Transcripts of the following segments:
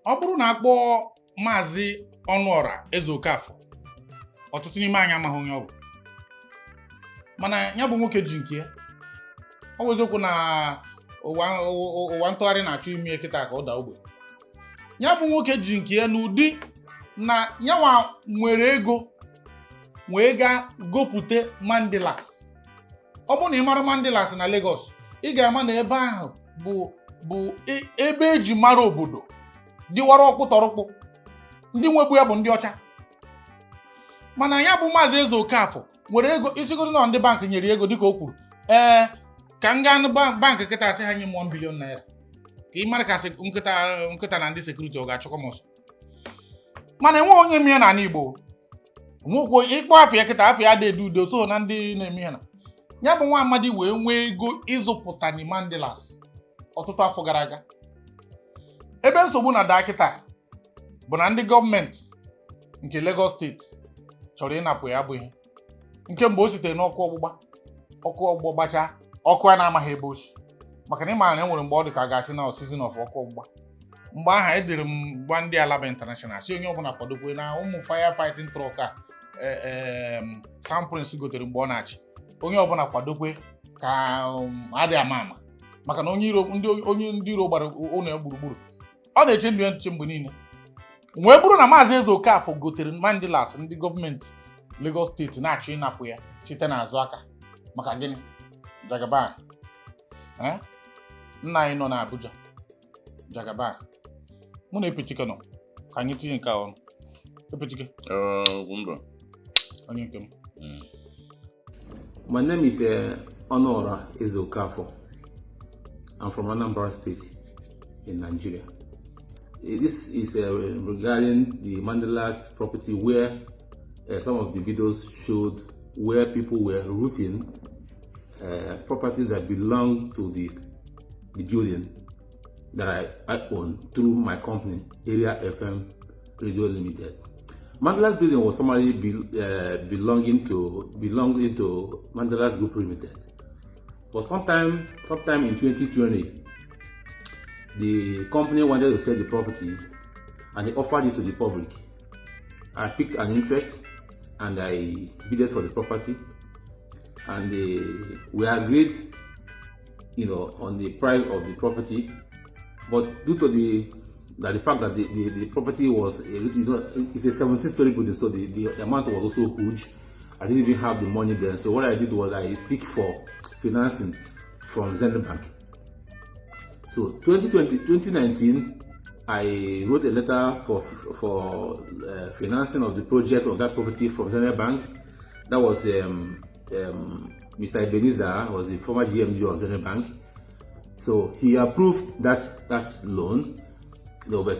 ọ bụrụ na akpọ Maazị Ọnụọra Eze-Okafọ ọtụtụ n'ime anyị amaghị onye ọ bụ, mana ya bụ nwoke ji nke ya. Ọ bụ eziokwu na ụwa ntụgharị na-achọ ime kịta ka ọ daa ogbe. Ya bụ nwoke ji nke ya n'ụdị na nyanwa nwere ego wee ga gopute Mandilas. Ọ bụ na ị mara Mandilas na Lagos, ị ga-ama na ebe ahụ bụ ebe eji mara obodo dịwara ọkpụtọrọkpụ. Ndị nwegbu ya bụ ndị ọcha. Mana ya bụ Maazị Eze-Okafọ nwere ego, isigoro na ndị bank nyere ego dịka o kwuru. Ka m gaa bank kịta asị ha nye m 1 billion naira. Ka ị mara ka nkịta na ndị sekuriti ọ ga-achọkọ m ọsọ. Mana enwe onye eme ya n'ala Igbo. Nwekwo ịkpọ afọ ya kịta, afọ ya dị edu udo so na ndị na-eme ya na. Ya bụ nwa amadi wee nwee ego ịzụpụta ni Mandilas ọtụtụ afọ gara aga. Ebe nsogbu na daa kịta bụ na ndị gọọmenti nke Lagos steeti chọrọ ịnapụ ya bụ ihe. Nke mgbe o sitere n'ọkụ ọgbụgba gbachaa, ọkụ a na-amaghị ebe o si. Maka na ị maara na enwere mgbe ọ dị ka a ga-asị na season of ọkụ ọgbụgba. Mgbe aha edere m gwa ndị Alaba International si onye ọbụla kwadokwe na ụmụ firefighting truck a Sam Prince gotere mgbe ọ na-achị. Onye ọbụla kwadokwe ka adị ama maka na onye ndị iro gbara ụlọ ya gburugburu. Ọ na-eche ndụ ya nche mgbe niile. Wee bụrụ na Maazị Eze-Okafọ gotere Mandilas ndị gọọmenti Lagos steeti na-achọ ịnapụ ya site n'azụ aka. Maka gịnị? Jagaban. Nna anyị nọ n'Abuja. Jagaban. Mụ na Epechike nọ ka anyị tinye nke ọnụ. Epechike. Wumba. Onye nke m. My name is Ọnụọra Eze-Okafọ. I'm from Anambra State in Nigeria. This is regarding the Mandilas property where some of the videos showed where people were roofing properties that belong to the building that I own through my company, Area FM Radio Limited. Mandilas building was formerly belonging to Mandilas Group Limited. But sometime in 2020, the company wanted to sell the property and they offered it to the public. I picked an interest and I bid for the property, and we agreed, on the price of the property. But due to the fact that the property was it's a 17-story building, so the amount was also huge. I didn't even have the money then. So what I did was I seek for financing from Zenith Bank. So 2019, I wrote a letter for financing of the project of that property from Zenith Bank. That was Mr. Ebenezer, was the former GMD of Zenith Bank. So he approved that loan. No, but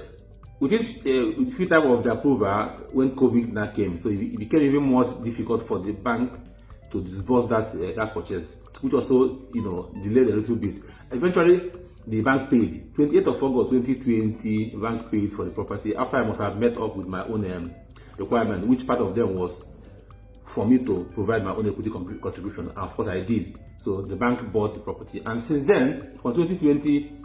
within a few time of the approval, when COVID now came, so it became even more difficult for the bank to disburse that purchase, which also delayed a little bit. Eventually, the bank paid. 28th of August 2020, bank paid for the property after I must have met up with my own requirement, which part of them was for me to provide my own equity contribution. And of course, I did. So the bank bought the property, and since then, from 2020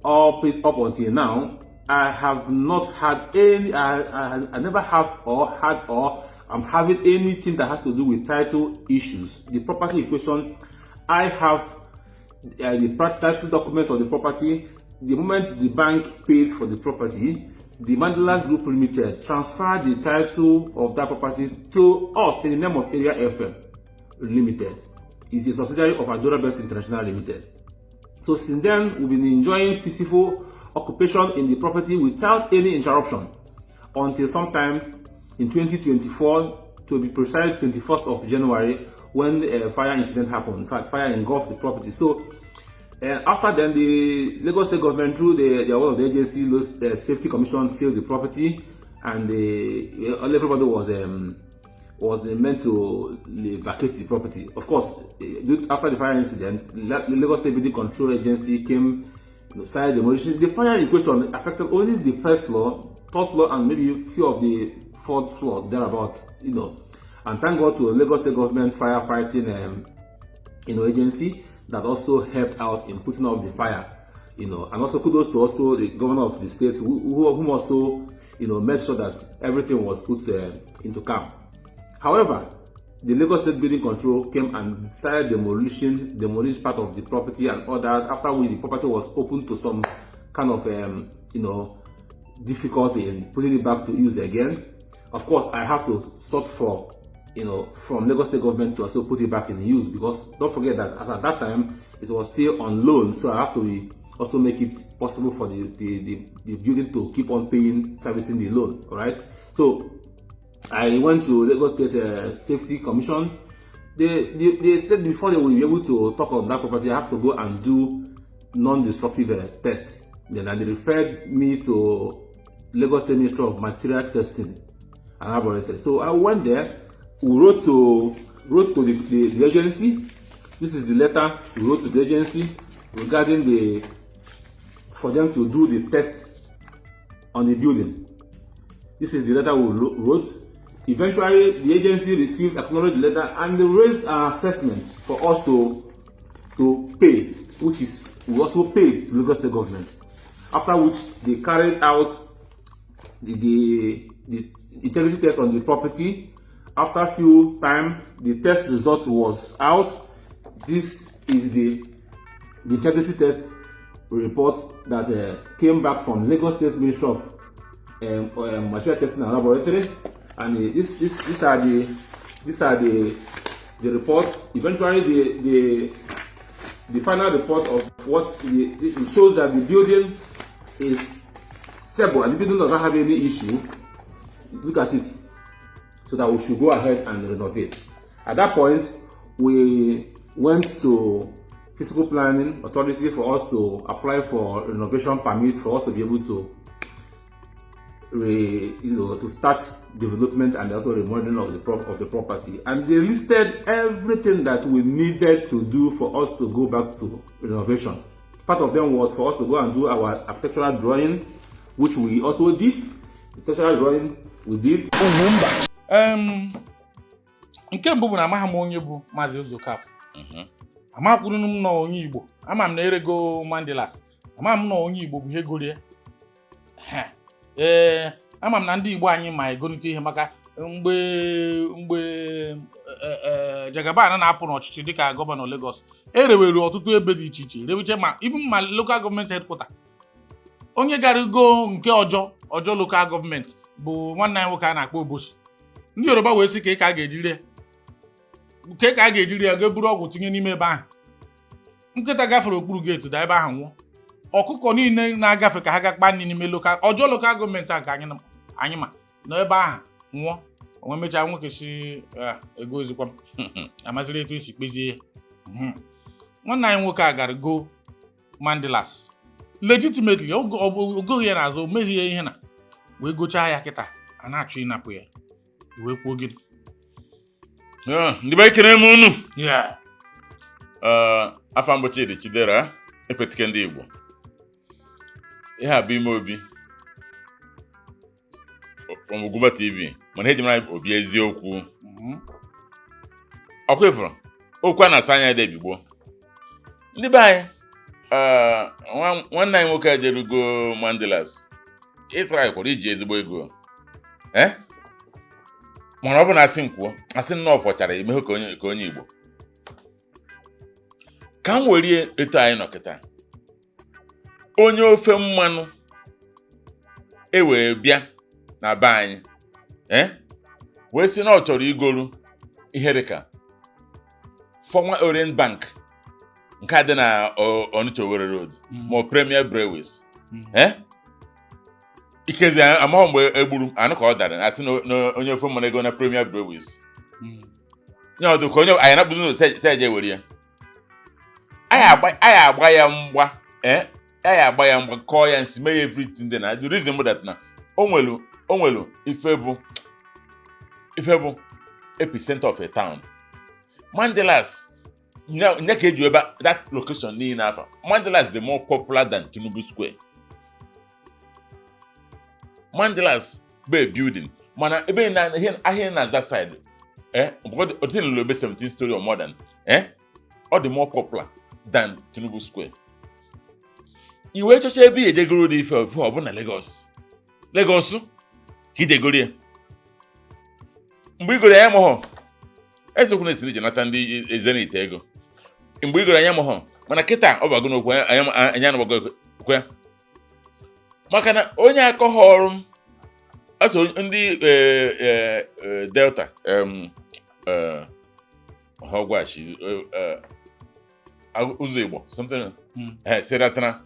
up until now, I have not had any. I never have or had or I'm having anything that has to do with title issues. The property in question, I have the title documents of the property. The moment the bank paid for the property, the Mandilas Group Limited transferred the title of that property to us in the name of Area FM Limited. It's a subsidiary of Adorabest International Limited. So since then, we've been enjoying peaceful occupation in the property without any interruption until sometime in 2024, to be precise, 21st of January, when a fire incident happened. In fact, fire engulfed the property. So after then, the Lagos State government, through one of the agency, Safety Commission, sealed the property, and everybody was meant to vacate the property. Of course, after the fire incident, the Lagos State Building Control Agency came, started demolition. The fire in question affected only the first floor, third floor, and maybe a few of the fourth floor thereabout. And thank God to the Lagos State government firefighting agency that also helped out in putting out the fire. and also kudos to also the governor of the state who also, made sure that everything was put into calm. However, the Lagos State Building Control came and started demolish part of the property and all that, after which the property was open to some kind of, difficulty in putting it back to use again. Of course, I have to sort for, from Lagos State government to also put it back in use, because don't forget that as at that time, it was still on loan, so I have to also make it possible for the building to keep on servicing the loan, all right? So I went to Lagos State Safety Commission. They said before they will be able to talk on that property, I have to go and do non-destructive test. Then they referred me to Lagos State Ministry of Material Testing and Laboratory. So I went there. We wrote to the agency. This is the letter we wrote to the agency regarding for them to do the test on the building. This is the letter we wrote. Eventually, the agency received, acknowledged the letter, and they raised an assessment for us to pay, which is we also paid to Lagos State government. After which they carried out the integrity test on the property. After a few time, the test result was out. This is the integrity test report that came back from Lagos State Ministry of Material Testing and Laboratory, and these are the reports. Eventually, the final report of what it shows that the building is stable and the building does not have any issue. Look at it, so that we should go ahead and renovate. At that point, we went to Physical Planning Authority for us to apply for renovation permits for us to be able to to start development and also remodeling of the property. And they listed everything that we needed to do for us to go back to renovation. Part of them was for us to go and do our architectural drawing, which we also did. The architectural drawing we did. Nke mbụ bụ na amaghị m onye bụ Maazị Uzokafọ. Amakwuru m na onye Igbo. Ama m na erego Mandelas. Ama m na onye Igbo bụ ihe gorie. Ama m na ndị Igbo anyị ma egonite ihe maka mgbe Jagaban na-apụ n'ọchịchị dịka gọvanọ Lagos. Erewere ọtụtụ ebe dị iche iche. Rewiche ma even ma local government headquarter. Onye gara go nke ọjọọ local government bụ nwanne anyị nwoke a na-akpọ Obosi. Ndị Yoruba wee sị ka a ga-ejiri ya ga-eburu ọgwụ tinye n'ime ebe ahụ. Nkịta gafere okpuru geeti da ebe ahụ nwụọ. Ọkụkọ niile na-agafe ka ha ga-akpa nri n'ime ọjọọ local gọọmenti a ka anyị ma na ebe ahụ nwụọ. Onwe mechaa nwoke si ego ozikwa m amaziri etu esi kpezie ya. Nwanne anyị nwoke a gara go Mandelas legitimately ogoghị ya n'azụ, meghị ya ihe na wee gochaa ya kịta a na-achọ ịnapụ ya wee kwuo gịnị. Ndị be ekele m unu. Afọ mgbochi dị Chidera Epetike ndị Igbo. Ihe a bụ Ime Obi from UGWUMBA TV, mana eji mara Obi eziokwu. Ọkwa ifuru okwu a na-asa anya ede Igbo. Ndị be anyị nwanne anyị nwoke ejerugo Mandelas ịtara kwụrụ iji ezigbo ego. Mana ọ bụ na asị nkwuo, asị nnọọ fọchara emehụ ka onye Igbo. Ka m were etu anyị nọ kịta. Onye ofe mmanụ wee bịa na be anyị wee sị na ọ chọrọ igolu ihe dịka former Orient Bank nke a dị na Onitsha Owerri Road ma Premier Breweries. Ikezi amaghị mgbe egburu anụ ka ọ dara na asị na onye ofe mmanụ ego na Premier Breweries. Nye ọdụ ka onye anyị na-akpụzi n'ụzọ seje were ya. Anyị agba ya mgba anyị agba ya mgba kọọ ya nsị mee ya everything dị na the reason bụ that na o nwelu ife bụ epicenter of a town. Mandelas nye ka eji ebe that location niile afọ. Mandelas dị more popular than Tinubu Square. Mandelas bụ a building mana ebe ahịa na that side ọ dị n'ụlọ ebe 17 story or more than ọ dị more popular than Tinubu Square. iwe chọcha ebe ejegoro dị ife ofu ọ bụ na Lagos ka idegoro ya mgbe igoro ya mụhọ ezekwu na esiri jenata ndị ezenite ego mgbe igoro anya mụhọ mana kịta ọ bago n'okwu anya anụbago kwe maka na onye akọghọ ọrụ aso ndị Delta họgwachi ụzọ Igbo something seratana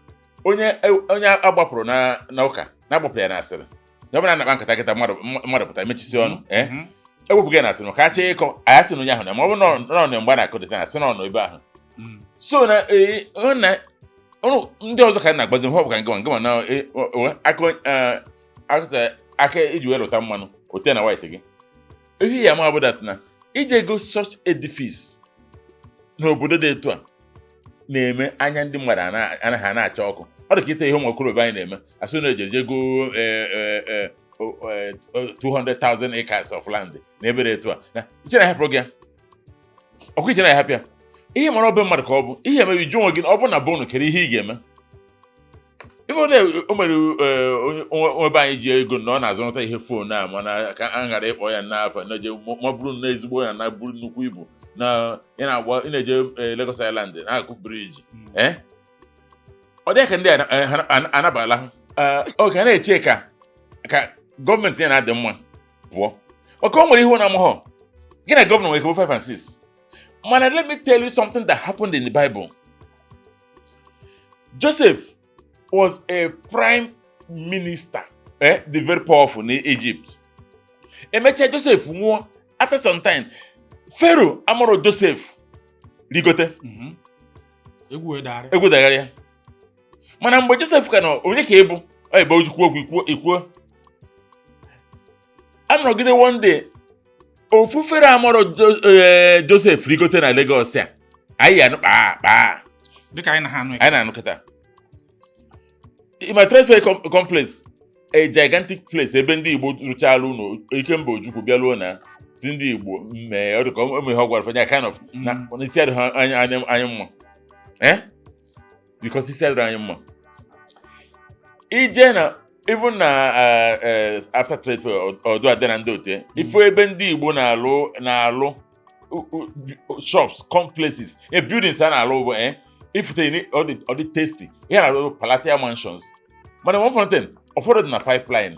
onye agbapụrụ na ụka na-agbapụ ya na asịrị na ọbụla na-akpa nkata kịta mmadụ pụta mechisi ọnụ ewepụghị na asịrị maka achọ ịkọ anyị sị na onye ahụ na ma ọ bụ nọ mgbe a na-akọ dịta na sị na ọnọ ebe ahụ so na ọrụ ndị ọzọ ka na-agbazi họpụ ka ngịma na aka iji were ụta mmanụ ote na white gị ihe ya ma bụ dat na ije go such edifice n'obodo dị etu a na-eme anya ndị mmadụ anaghị na-acha ọkụ ọ dị ka ite ihe ụmụ okorobịa anyị na-eme asị na ejeje go 200,000 acres of land na ebe dị etu a na iche na hapụrụ gị ya ọkụ iche na ya hapụ ya ihe mara ọbe mmadụ ka ọ bụ ihe emebi jụ onwe gị ọ bụ na bụnụ kere ihe ị ga-eme ife o mere onwebe anyị ji ego na ọ na-azụrụta ihe fon a mana ka a ghara ịkpọ ya n'afọ na-eje ma bụrụ na ezigbo ya na buru nnukwu ibu na ị na-eje Lagos Island na-akụ briji ọ dị ka ndị anabala oge a na-eche ka gọọmenti ya na-adị mma pụọ maka o nwere ihe na amụghọ gị na gọvanọ nwere ike bụ 5 and 6 mana let me tell you something that happened in the Bible. Joseph was a prime minister, the very powerful in Egypt. Emecha Joseph nwụọ after some time. Pharaoh amụrụ Joseph rigote. Egwu dagara ya. Mana mgbe Joseph ka nọ onye ka ebu ebe ojikwu okwu ikwuo. Anọgide one day ofufere amụrụ Joseph rigote na Lagos a. Anyị anụ kpaa. Dịka anyị na-anụ kịta. My transfer complex, a gigantic place, ebe ndị Igbo rụchala ụlọ Ikemba Ojukwu bịaluo na si ndị Igbo mee ọ dị ka ụmụ ha gwara fanya kind of na isi adị ha anyị mma because isi adị anyị mma ije na even na after transfer ọdụ adị na ndị ote ifo ebe ndị Igbo na-alụ shops, complexes, buildings a na-alụ bụ ifute ọ dị tasty ihe na-alụ Palatia mansions mana one fountain ụfọdụ dị na pipeline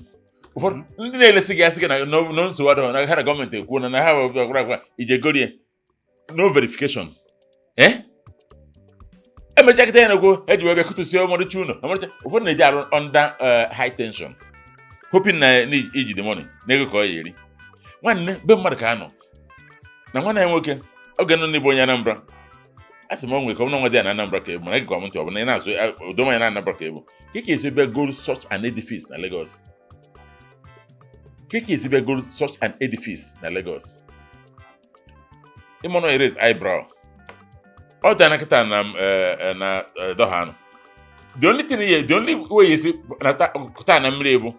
ụfọdụ ndị na-elesi gị asị gị na nsogbu adịghị na ha na gọọmenti ekwuo na ha gwara ije gorie no verification emecha kịta ya na-ekwu eji wee bịa kụtụsie ọmarịcha ụlọ ụfọdụ na-eji arụ under high tension hoping na iji the money na ego ka ọ ya eri nwanne be mmadụ ka anọ na nwanne ya nwoke oge nọ n'Igbo onye Anambra asị m onwe ka ọ nwa dị na Anambra ka ebu na ego gọọmenti ọ bụla ị na-asụ odomanya na Anambra ka ebu ka esi bịa go such an edifice na Lagos ka esi bịa go such an edifice na Lagos ịmụnụ erase eyebrow ọ dị na kịta na Doha the only way esi kụta na mmiri ebu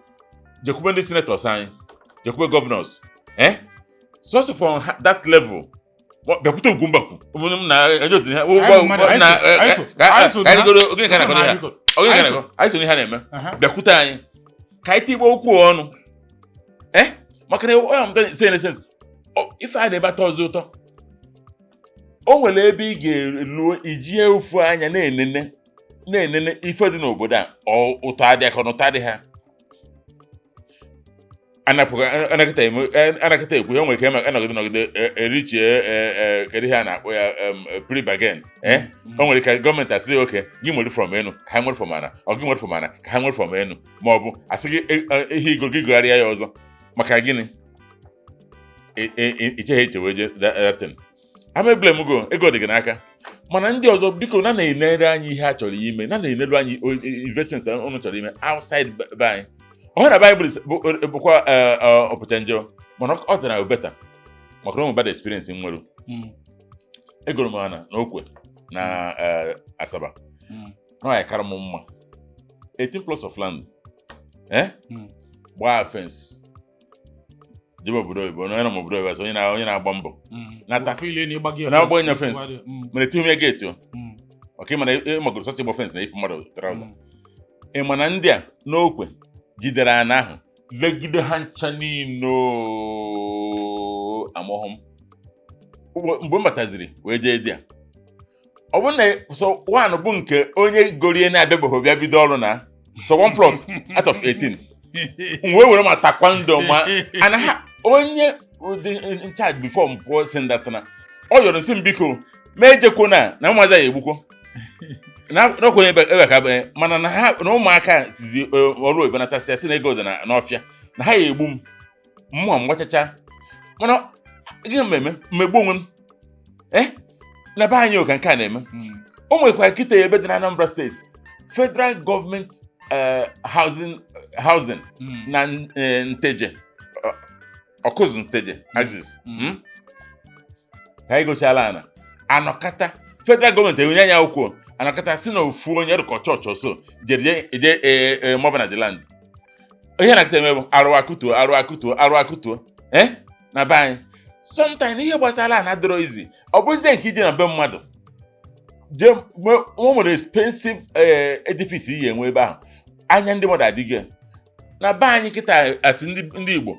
jekwube ndị senators anyị jekwube governors sort of on that level bịakwute Ugwumba anyị so ihe na-eme bịakwute anyị ka anyị tigbo okwu ọnụ maka na ife a na-ebe atọ ọzọ ụtọ o nwere ebe ị ga-eluo ijie ofu anya na-enene ife dị n'obodo a ụtọ adị aka na ụtọ adị ha anakịta ekwu ya nwere ike anọgide erichie kedu ihe a na-akpọ ya pre-bargain o nwere ka gọọmenti asị oke gị nwere from enu ka ha nwere from ana ọ gị nwere from ana ka ha nwere from enu ma ọ bụ asị gị ihe igoro gị gogharịa ya ọzọ maka gịnị icheghị echewe je datin amebule m go ego dị gị n'aka mana ndị ọzọ biko na na-enere anyị ihe a chọrọ ime na-enere anyị investments unu chọrọ ime outside be anyị ọ na Bible bụkwa ọpụta njọ mana ọ dị na beta maka ụmụ bad experience nwere egoro m ana na Okwe na Asaba na ya kara m mma 18 plots of land gbaa fence jebe obodo oyibo onye na obodo oyibo onye na-agba mbọ nata na agba onye fence mere tihu ya gate ọka ịmana ịmagoro sọsị gba fence na ịpụ mmadụ trouser ị ma na ndị a n'okwe jidere ana ahụ legide ha ncha niile amụhụ mgbe m bataziri wee jee dị a ọ bụ na so one bụ nke onye gorie na-abịabeghị bịa bido ọrụ na so one plot out of 18 wee were ma taekwondo ma ana ha onye dị in charge before m pụọ si ndatana ọ yọrọ nsị m biko ma ejekwo na ụmụazị ya egbukwo n'okwenye ebe ka mana na ha na ụmụaka sizi ọrụ ebenatasị asị na ego dị n'ọfịa na ha ya egbu m mmụọ mgbachacha mana gị mmegbu onwe m na be anyị oka nke a na-eme o nwekwa kịta ebe dị na Anambra steeti federal government housing na Nteje ọkụzụ Nteje axis ka anyị gochala ana anọkata federal gọọmenti enye anya akwụkwọ anọkata si na ofu onye rụkọ chọọchị ọsọ je mọba na the land ihe na-akịta eme bụ arụ akụtuo na be anyị sometimes ihe gbasara ana dịrọ izi ọ bụzie nke ije na be mmadụ je o nwere expensive edifice iyi enwe ebe ahụ anya ndị mmadụ adịghị na be anyị kịta asị ndị Igbo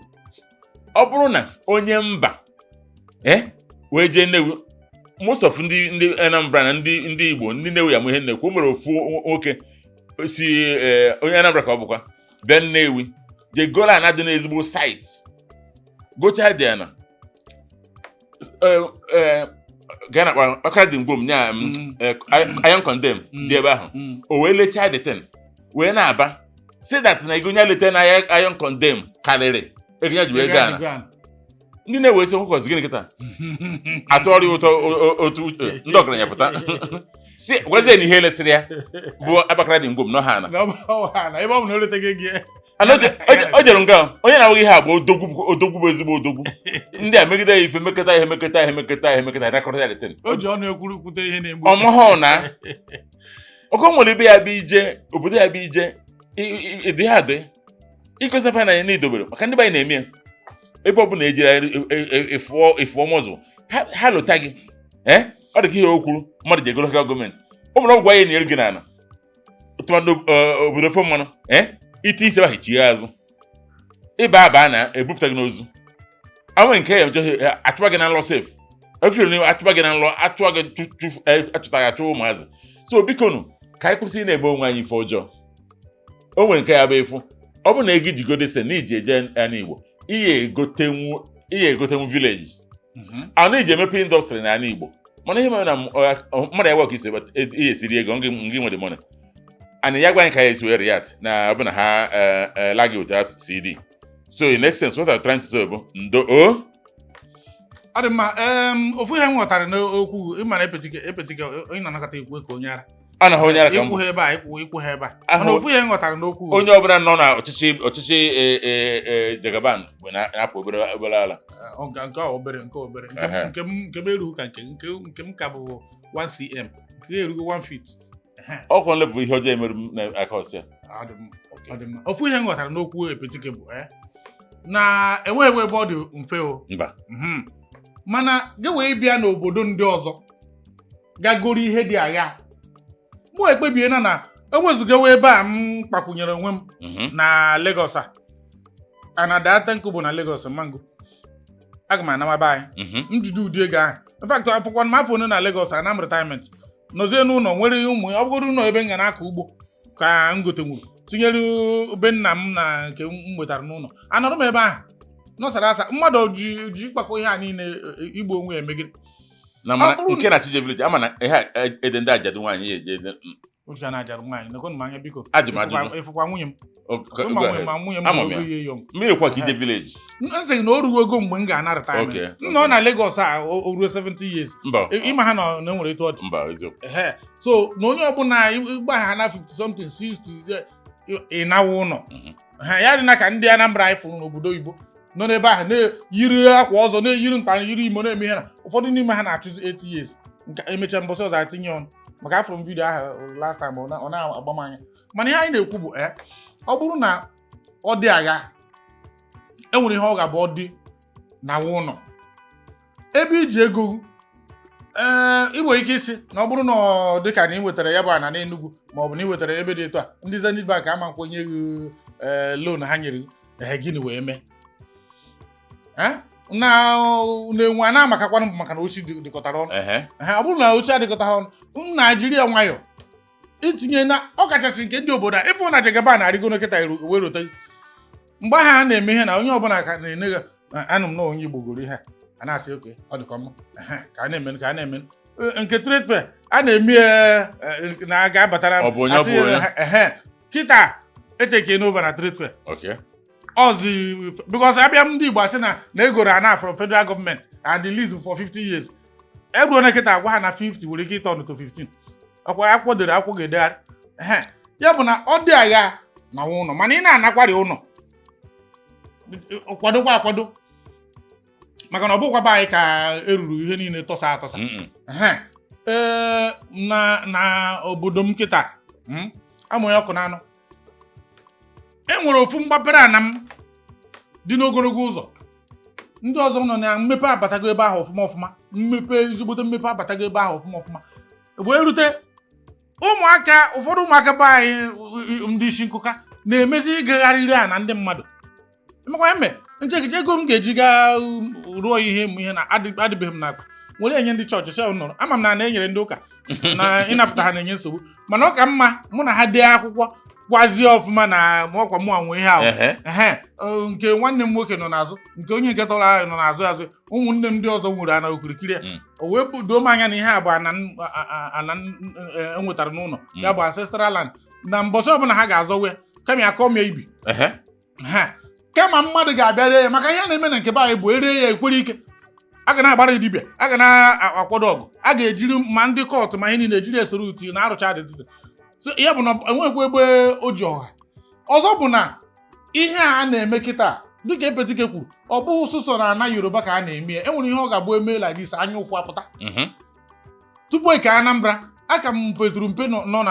ọ bụrụ na onye mba wee jee Nnewi most of ndị Anambra na ndị Igbo ndị Nnewi ya mụ ihe nnekwu o nwere ofu nwoke si onye Anambra ka ọ bụkwa bịa Nnewi je gola ana dị n'ezigbo site gocha dị ana gana kwa ọka dị ngwom nya iron condemn dị ebe ahụ o wee lechaa the ten wee na-aba say that na ego nya lete na iron condemn karịrị ego nya ji wee gaa ndị na-ewe isi nkwụkwọ gịnị kịta atụọrị ụtọ otu ndị ọgaranya pụta si gwazie na ihe lesịrị ya bụ Abakara dị ngwom nọ ha ana ebe ọ bụ na o leteghị gị o jere nga onye na-awụghị ihe agba odogwu bụ ezigbo odogwu ndị a megide ya ife mekọta ihe rakọta ya leten o ji ọnụ ekwurukwute ihe na-egbu ọmụhụ na ọkọ nwere ibe ya bụ ije obodo ya bụ ije ịdị ha dị ikosafa na ya na-edobere maka ndị anyị na-eme ya ebe ọ bụla ejiri ịfụọ mọzụ ha lụta gị ọ dị ka ihe o kwuru mmadụ ji egoloka gọọmenti o nwere ọgwụ anyị na-ere gị n'ala tụmadụ obodo fọ mmanụ ite isi ahụ chigha azụ ịba aba na-ebupụta gị n'ozu anwe nke ya achụwa gị na nlọ sef efere achụwa gị na nlọ achụwa gị achụta ya achụwa ụmụazị so bikonu ka anyị kwụsị na-ebe onwe anyị ife ọjọọ o nwere nke ya bụ efu ọ bụ na ego jigodo se na iji eje ana Igbo ihe egotenwu vileji a na iji emepe indọstrị na ana Igbo mana ihe mere na mmadụ ya wọk isi ihe siri ego ngị nwere mone and ya gwa anyị ka ya esi were Riyadh na ọbụna ha lagi without CD so in essence what I'm trying to say bụ ndo ọ dị mma ofu ihe m ghọtara n'okwu ịmana epetike onye na-anakọta ikwu ka onye ara a na ha onye ara ka ikwu ebe a ikwu ha ebe a mana ofu ihe m ghọtara n'okwu onye ọbụla nọ na ọchịchị Jagaban bụ na-apụ obere ala nke obere nke m erughị ka nke m ka bụ 1cm nke erughị 1 feet ọkwa nle bụ ihe ọjọọ emerụ m n'aka ọsịa ofu ihe m ghọtara n'okwu epetike bụ na enweghị ebe ọ dị mfe o mba mana gị wee bịa n'obodo ndị ọzọ gagoro ihe dị agha mụ ekpebiena na enwezugawa ebe a m kpakwunyere onwe m na Lagos anadata nkụ bụ na Lagos mango aga m anama be anyị njide ụdị ego ahụ in fact afọkwa m afọ na Lagos anam retirement nọzie n'ụlọ nwere ụmụ ọ bụrụ ụlọ ebe m ga na-akọ ugbo ka m gotenwuru tinyere ube nna m na nke m nwetara n'ụlọ anọrọ m ebe ahụ nọsara asa mmadụ ji kpakọ ihe a niile igbo onwe ya emegide na mana nke na Chije village ama na ihe ede ndị ajadu nwaanyị ede oge na ajarụ nwaanyị nekọ m anya biko ajụmajụ ịfụkwa nwunye m nwunye m ihe yom mmiri kwa Chije village nsị na o ruo ogo mgbe m ga-ana retirement nọ na Lagos a o ruo 70 years ịma ha na nwere etu ọ dị mba eziokwu so na onye ọbụla ịgba ha na 50 something 60 ịnawa ụlọ ha ya dị na ka ndị Anambra anyị fụrụ n'obodo oyibo nọ n'ebe ahụ na-eyiri akwa ọzọ na-eyiri mkpara yiri imo na-eme ihe na ụfọdụ n'ime ha na-achụzi 80 years nke emechaa mbọsị ọzọ atinye ọnụ maka afọ m vidio ahụ last time ọ na-agba m anya mana ihe anyị na-ekwu bụ ọ bụrụ na ọ dị agha enwere ihe ọ ga-abụ ọ dị na ụlọ ebe iji ego Igbo ike isi na ọ bụrụ na ọ dịka na ị wetara ya bụ ana n'Enugu ma ọ bụ na ị wetara ebe dị etu a ndị Zenith Bank ama nkwenye gị loan ha nyere gị gịnị wee mee na-enwe a na-amakakwanụ maka na ochi dịkọtara ọnụ ọ bụrụ na ochi adịkọtara ọnụ Naijiria nwayọ itinye na ọ kachasị nke ndị obodo a ịfụ na jegaba na-arịgo nkịta wee rote mgbe ha na-eme ihe na onye ọbụla ka na-ene gị anụ m na onye Igbo goro ihe a na-asị oke ọ dịkwa mma ka a na-eme nke trade fair a na-eme na ga-abatara kịta eteke n'ova na trade fair ọzi because abịa ndị Igbo asị na egoro ana from federal government and the lease for 50 years egbuo na kịta agwa ha na 50 nwere ike ịtọ to 15 ọkwa akwụdere akwụgedegharị ya bụ na ọ dị agha na ụlọ mana ị na-anakwari ụlọ kwadokwa akwado maka na ọ bụkwa be anyị ka eruru ihe niile tọsa atọsa na obodo m kịta amụghị ọkụ n'anụ enwere ofu mgbapere ana m dị n'ogologo ụzọ ndị ọzọ nọ na mmepe abatago ebe ahụ ọfụma mmepe ezigbote mmepe abatago ebe ahụ ọfụma wee rute ụfọdụ ụmụaka be anyị ndị isi nkụka na-emezi ịgagharịrị a na ndị mmadụ emekwa eme nchekiche ego m ga-eji gaa rụọ ihe na adịbeghị m n'akpa nwere enye ndị chọọchị sel nọrọ ama m na enyere ndị ụka na ịnapụta ha na-enye nsogbu mana ọ ka mma mụ na ha dee akwụkwọ gwazie ọfụma na ọkwa mụ anwe ihe ahụ nke nwanne m nwoke nọ n'azụ nke onye nke tọrọ ahụ nọ n'azụ azụ ụmụnne m ndị ọzọ nwere ana okirikiri o wee doo m anya na ihe a bụ ana enwetara n'ụlọ ya bụ ancestral land na mbọsị ọbụla ha ga-azọ wee kama ya kọọ m ibi kama mmadụ ga-abịa ree ya maka ihe a na-eme na nke be anyị bụ eree ya ekwere ike a ga na-agbara dibịa a ga na-akwado ọgụ a ga-ejiri ma ndị kọtụ ma ihe niile ejiri esoro utu na arụcha adịdịdị ya bụ na enwekwa ebe o ji ọha ọzọ bụ na ihe a na-eme kịta dịka Epetike kwuru ọ bụghị sụsọ na ana Yoruba ka a na-eme ya enwere ihe ọ ga-abụ emeela gị isi anya ụfụ apụta tupu eke Anambra aka m peturu mpe nọrụ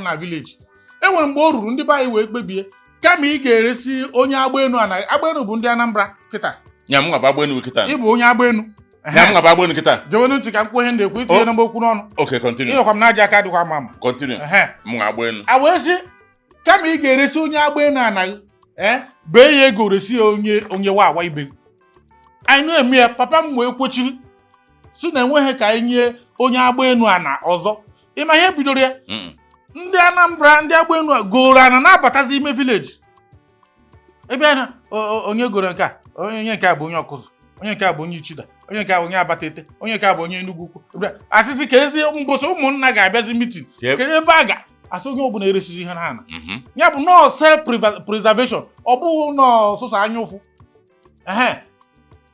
na vileji enwere mgbe o ruru ndị be anyị wee kpebie kama ị ga-eresi onye agbaenu agbaenu bụ ndị Anambra kịta ịbụ onye agbaenu jewenu ntị ka mkpụ ihe na-ekwu itinye na mgbokwu n'ọnụ ịnọkwa m n'aja aka dịkwa ama a wee sị kama ị ga-eresi onye agbaenu anaghị bee ya ego resi ya onye wawa ibe anyị na-eme ya papa m wee kwochiri si na enweghị ka anyị nye onye agbaenu ana ọzọ ịma ihe bidoro ya ndị Anambra ndị agbaenu goro ana na-abatazi ime vileji ebe a onye goro nke a onye nke a bụ onye ọkụzụ onye nke a bụ onye Ichida onye nke a bụ onye Abatete onye nke a bụ onye Enugu Ukwu asịsị ka ezi mbọsị ụmụnna ga-abịazi mitin kedu ebe a ga-asị onye ọbụla eresizi ihe ha na ya bụ nọọ self preservation ọ bụghị nọọ sụsọ anya ụfụ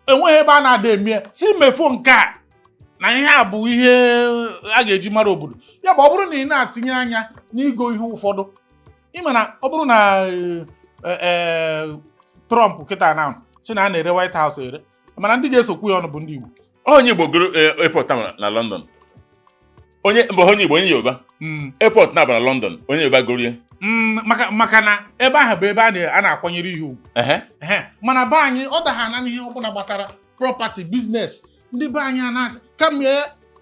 enweghị ebe a na-ada eme si mefuo nke a na ihe a bụ ihe a ga-eji mara obodo ya bụ ọ bụrụ na ị na-atinye anya n'igo ihe ụfọdụ ịma na ọ bụrụ na Trump kịta na si na a na-ere White House ere mana ndị ga-esokwu ya ọnụ bụ ndị Igbo onye Igbo goro airport na London onye Igbo onye Yoruba airport na-aba na London onye Yoruba goro ya maka na ebe ahụ bụ ebe a na-akwanyere ihe ugwu mana be anyị ọ daha na ihe ọbụla gbasara property business ndị be anyị na-asị kama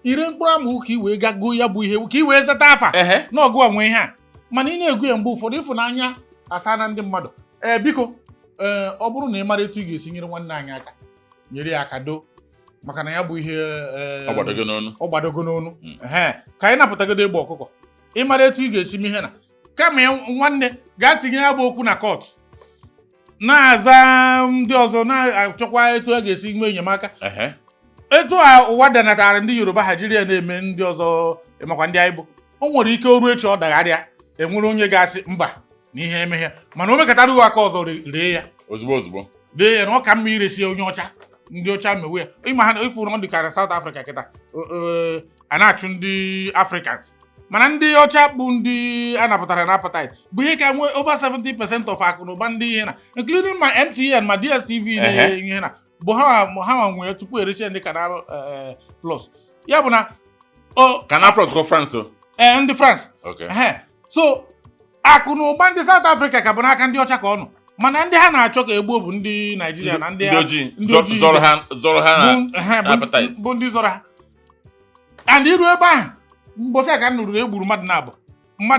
ire mkpụrụ amụ ka i wee gago ya bụ ihe ka i wee zata afa n'ọgụ onwe ihe a mana ị na-egu ya mgbe ụfọdụ ịfụnanya asa na ndị mmadụ biko ọ bụrụ na ị mara etu ị ga-esi nyere nwanne anyị aka nyere ya aka do maka na ya bụ ihe ọ gbadogo n'onu ka anyị napụtagodo egbe ọkụkọ ị mara etu ị ga-esi mee ihe na kama nwanne gaa tinye ya bụ okwu na kọtụ na-aza ndị ọzọ na-achọkwa etu a ga-esi nwee enyemaka etu a ụwa danatara ndị Yoruba ha jiri ya na-eme ndị ọzọ makwa ndị Igbo o nwere ike oru echi ọ dagharịa enwere onye ga-asị mba na ihe emeghe mana o mekọtara aka ọzọ ree ya ozugbo ree ya na ọ ka mma iresi onye ọcha ndị ọcha mewe ya ịma ha ifuru ọ dịkara South Africa kịta a na-achụ ndị Africans mana ndị ọcha bụ ndị a napụtara na apartheid bụ ihe ka nwee over 70% of akụ na ụba ndị ihe na including ma MTN ma DSTV na ihe na bụ ha nwee tupu eresi ndị Canal Plus ya bụ na Canal Plus ko France ndị France so akụ na ụba ndị South Africa ka bụ n'aka ndị ọcha ka ọ nọ mana ndị ha na-achọ ka egbuo bụ ndị Naijiria na ndị ojii ojii zọrọ ha na appetite. bụ ndị zọrọ ha. And iru ebe ahụ mbosi aka nụrụ egburu mmadụ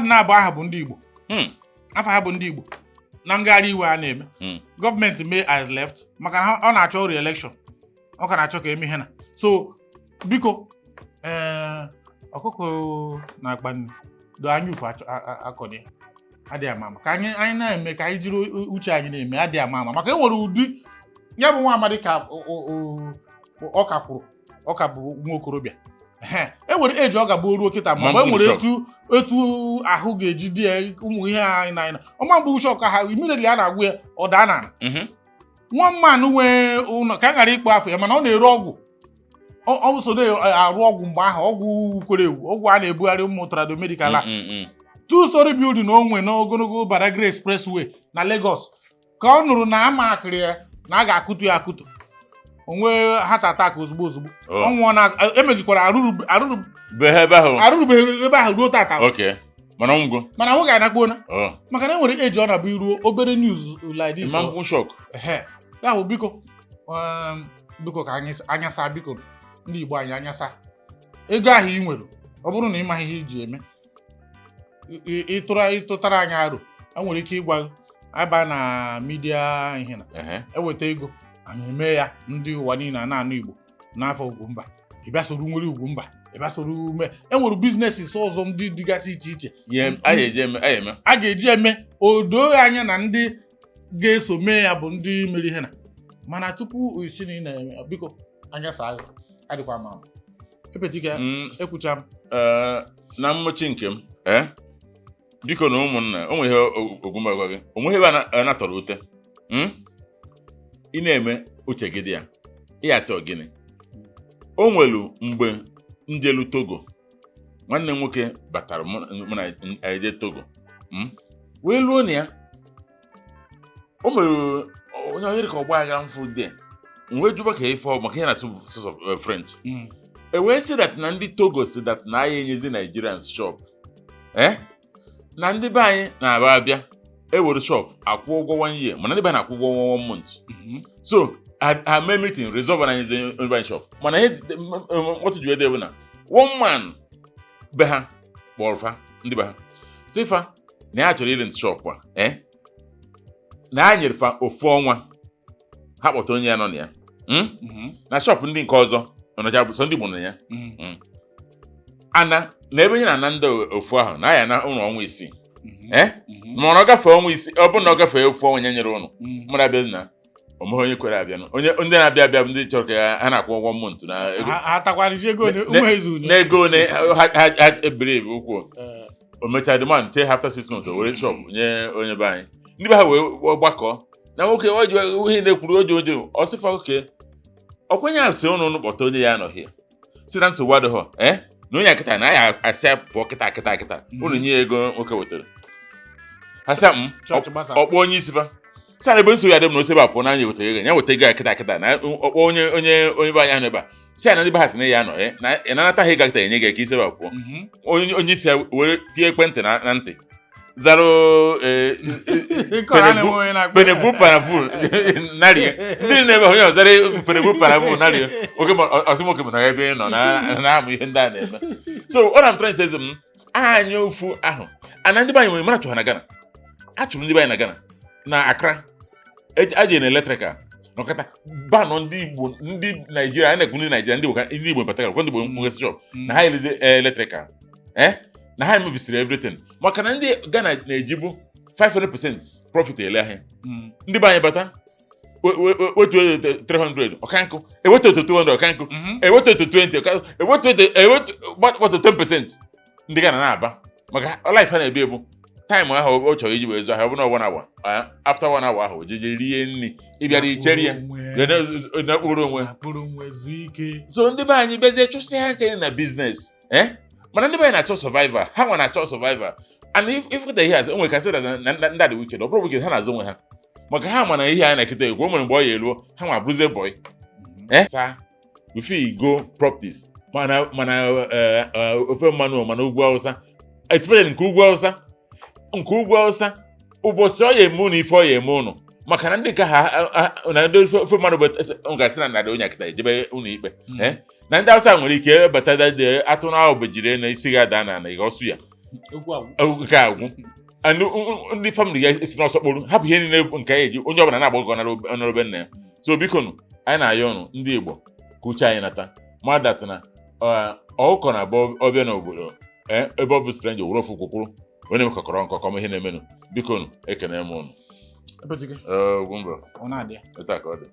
na-abụ aha bụ ndị Igbo. Afọ ha bụ ndị Igbo na ngagharị iwe a na-eme. Gọọmenti May has left maka na ọ na-achọ re-election. Ọ ka na-achọ ka eme ihe na. So biko ọkụkọ na-akpa nri do anyị ufu akọni adịghị ama ama ka anyị na-eme ka anyị jiri uche anyị na-eme adịghị ama ama maka enwere ụdị ya bụ nwa amadi ka ọka kwuru ọka bụ nwa okorobịa enwere eji ọ ga-agba ruo kịta ma enwere etu ahụ ga-eji dị ya ụmụ ihe anyị na ọma mgbe uche ọka ha immediately a na-agwụ ya ọ daa n'ala nwa mmanụ nwee ụlọ ka a ghara ikpo afọ ya mana ọ na-ere ọgwụ ọ bụ so arụ ọgwụ mgbe ahụ ọgwụ kwere ewu ọgwụ a na-ebugharị ụmụ trado medical a 2-story building onwe n'ogologo Badagry Expressway na Lagos ka ọ nụrụ na ama akịrị ya na a ga-akụtu ya akụtu onwe heart attack ozugbo ọ nwụọ na emejikwara arụrụbeghị ebe ahụ ruo tata mana nwoke anakpuo na maka na enwere eji ọ na-abụ iruo obere news like this ya bụ biko ka anya saa biko ndị Igbo anyị anya saa ego ahụ ị nwere ọ bụrụ na ị maghị ihe iji eme ịtụtara anyị arụ enwere ike ịgwa aba na midia ihe na eweta ego anyị eme ya ndị ụwa niile a na-anụ Igbo n'afọ Ugwumba ịbịa soro nwere Ugwumba ịbịa soro ume enwere biznesis ọzọ ndị dịgasị iche iche a ga-eji eme odo anya na ndị ga-eso mee ya bụ ndị mere ihe na mana tupu isi na eme biko anya saa adịkwa ma epetika ekwucha m na mmochi nke m biko na ụmụnna o nweghị Ugwumba gwa gị o nweghị ebe a natọrọ ute ị na-eme uche gị dị ya ịyasị ogene o nwelu mgbe njelu Togo nwanne m nwoke batara mụ na eje Togo wee luo na ya o mere onye ọhịrị ka ọgba aghara mfụ dị wee jụba ka ife maka ihe na source of French e wee sị that na ndị Togo si that na anyị enyezi Nigerians shop na ndị be anyị na-aba abịa ewere shop akwụ ụgwọ 1 year mana ndị be na-akwụ ụgwọ 1 month so ha mee meeting resolve na anyị shop mana ihe otu ji ede bụ na one man be ha kpọrọ fa ndị be ha sị fa na ya chọrọ ile shop a na ya nyere fa ofu ọnwa ha kpọta onye ya nọ na ya na shop ndị nke ọzọ ọnọcha bụ sọ ndị Igbo na ya ana na ebe nye na ndị ofu ahụ na ya na ụlọ ọnwa 6 ma ọ gafee ọnwa 6 ọ bụ na ọ gafee ofu ọnwa nyere ụnụ mụ na abịa na ọmụghị onye kwere abịa ndị na-abịa abịa ndị chọrọ ka ha na-akwụ ụgwọ mọntụ na ego one ha ebere ebe ụkwụ o mechaa demand take after 6 months o were shop nye onye be anyị ndị be ha wee gbakọ na nwoke ihe na-ekwuru ojo ọsịfa oke ọkwenye asị ụnụ kpọta onye ya anọghị si na nsogbu adịghọ na onye akịta na ya asị pụọ kịta ụnụ nye ego nwoke wetara ha sị ọkpọ onye isi fa sa na ebe nsogbu ya dị m na osebe apụọ na anya wetara ego ya weta ego kịta na ọkpọ onye be anyị ahụ ebe a si ya na ndị be ha sị na ya anọ na ị nanataghị ịga kịta enye gị ka isebe apụọ onye isi ya were tie ekwentị na ntị zaro penebu panabul nario ndị na-ebe onye ọzara penebu panabul nario oke ọsịmoke bụ na ebe ị nọ na-amụ ihe ndị a na-eme so ọ na m trying to say m anya ofu ahụ ana ndị be anyị nwere mara chọha na Ghana achụrụ ndị be anyị na Ghana na Accra aje na electrical nọkọta banọ ndị Igbo ndị Naijiria anyị na-ekwu ndị Naijiria ndị Igbo batakara kwa ndị Igbo nwesị shop na ha elize electrical na ha mebisiri everything maka na ndị Ghana na-ejibu 500% profit ele ahịa ndị be anyị bata wetu 300 ọkankụ ewetu 200 ọkankụ ewetu 20 ewetu 10% ndị Ghana na-aba maka life ha na-ebi ebu time ahụ ọ chọrọ iji wee zụ ahịa ọ bụ na 1 hour after 1 hour ahụ jeje rie nri ịbịara ichere ya na-akpụrụ onwe so ndị be anyị bezie chụsị ha chere na business mana ndị be anyị na-achọ survivor ha nwa na-achọ survivor and if the years onwe ka sịra na ndị adị wicked ọ bụrụ wicked ha na-azụ onwe ha maka ha mana ihe anyị na-eketa egwu o nwere mgbe ọ ya eruo ha nwa bruze boy sa before you go properties mana ofe mmanụ mana ugwu Awụsa expected nke ugwu Awụsa ụbọchị ọ ya eme ụnụ ife ọ ya eme ụnụ maka na ndị ka ha na ndị ofe mmadụ bụ gasị na narị onye akịta ejebe ụlọ ikpe na ndị Hausa nwere ike bata de atụ na ahụ bejiri na isi ga daa na ịghọsụ ya nke agwụ ndị famili ya esi n'ọsọ kpọrụ hapụ ihe niile nke ya eji onye ọbụla na-agbagọ n'ọrụ nna ya so biko nụ anyị na-ayọ ọnụ ndị Igbo ka uche anyị nata mmadụ na ọkụkọ na ọbịa n'obodo ebe ọ bụ strange wụrụ ofu kwụkwụrụ onye mekọkọrọ nkọkọm ihe na-emenụ biko nụ ekene m ụnụ Gwumba ọ na-adị etu a ka ọ dị